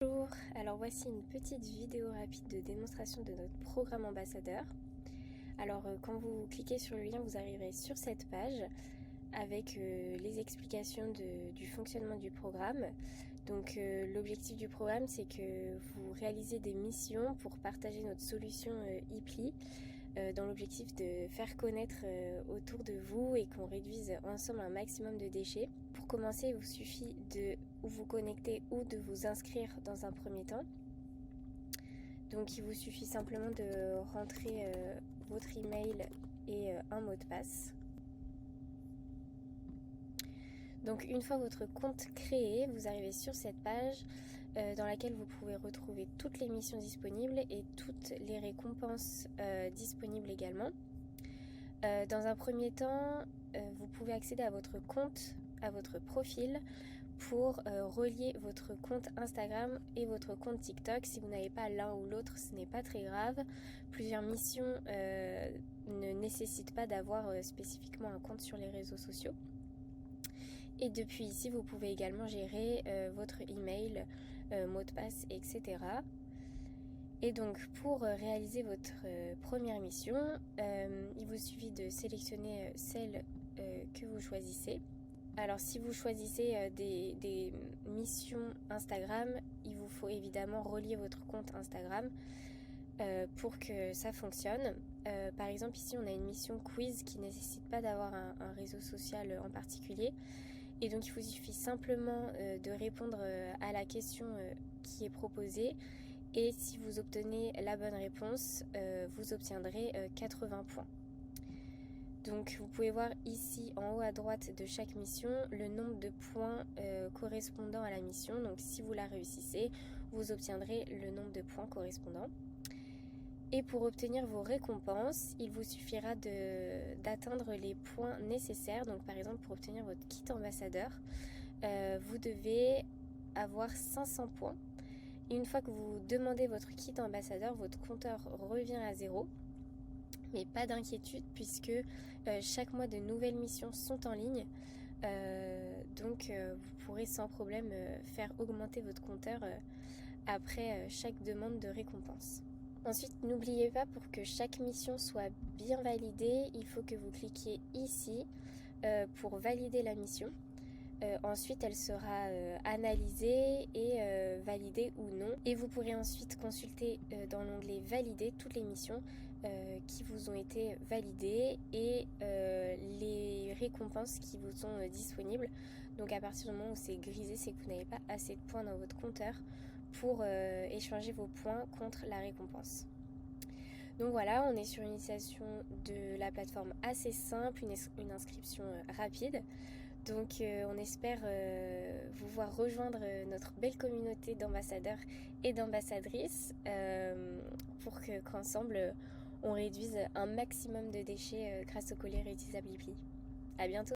Bonjour, alors voici une petite vidéo rapide de démonstration de notre programme ambassadeur. Alors quand vous cliquez sur le lien, vous arriverez sur cette page avec les explications du fonctionnement du programme. Donc l'objectif du programme, c'est que vous réalisez des missions pour partager notre solution ePli dans l'objectif de faire connaître autour de vous et qu'on réduise ensemble un maximum de déchets. Pour commencer, il vous suffit de vous connecter ou de vous inscrire dans un premier temps. Donc il vous suffit simplement de rentrer votre email et un mot de passe. Donc une fois votre compte créé, vous arrivez sur cette page dans laquelle vous pouvez retrouver toutes les missions disponibles et toutes les récompenses disponibles également. Dans un premier temps, vous pouvez accéder à votre compte, à votre profil pour relier votre compte Instagram et votre compte TikTok. Si vous n'avez pas l'un ou l'autre, ce n'est pas très grave. Plusieurs missions ne nécessitent pas d'avoir spécifiquement un compte sur les réseaux sociaux. Et depuis ici, vous pouvez également gérer votre email, mot de passe, etc. Et donc pour réaliser votre première mission, il vous suffit de sélectionner celle que vous choisissez. Alors si vous choisissez des missions Instagram, il vous faut évidemment relier votre compte Instagram pour que ça fonctionne. Par exemple ici on a une mission quiz qui ne nécessite pas d'avoir un réseau social en particulier. Et donc il vous suffit simplement de répondre à la question qui est proposée. Et si vous obtenez la bonne réponse, vous obtiendrez 80 points. Donc vous pouvez voir ici en haut à droite de chaque mission le nombre de points correspondant à la mission. Donc si vous la réussissez, vous obtiendrez le nombre de points correspondant. Et pour obtenir vos récompenses, il vous suffira d'atteindre les points nécessaires. Donc par exemple pour obtenir votre kit ambassadeur, vous devez avoir 500 points. Et une fois que vous demandez votre kit ambassadeur, votre compteur revient à 0. Mais pas d'inquiétude puisque chaque mois de nouvelles missions sont en ligne. Donc vous pourrez sans problème faire augmenter votre compteur après chaque demande de récompense. Ensuite, n'oubliez pas, pour que chaque mission soit bien validée, il faut que vous cliquiez ici pour valider la mission. Ensuite, elle sera analysée et validée ou non. Et vous pourrez ensuite consulter dans l'onglet Valider toutes les missions qui vous ont été validées et les récompenses qui vous sont disponibles. Donc à partir du moment où c'est grisé, c'est que vous n'avez pas assez de points dans votre compteur pour échanger vos points contre la récompense. Donc voilà, on est sur une utilisation de la plateforme assez simple, une inscription rapide. Donc on espère vous voir rejoindre notre belle communauté d'ambassadeurs et d'ambassadrices pour qu'ensemble on réduise un maximum de déchets grâce au collier réutilisable ePli. À bientôt!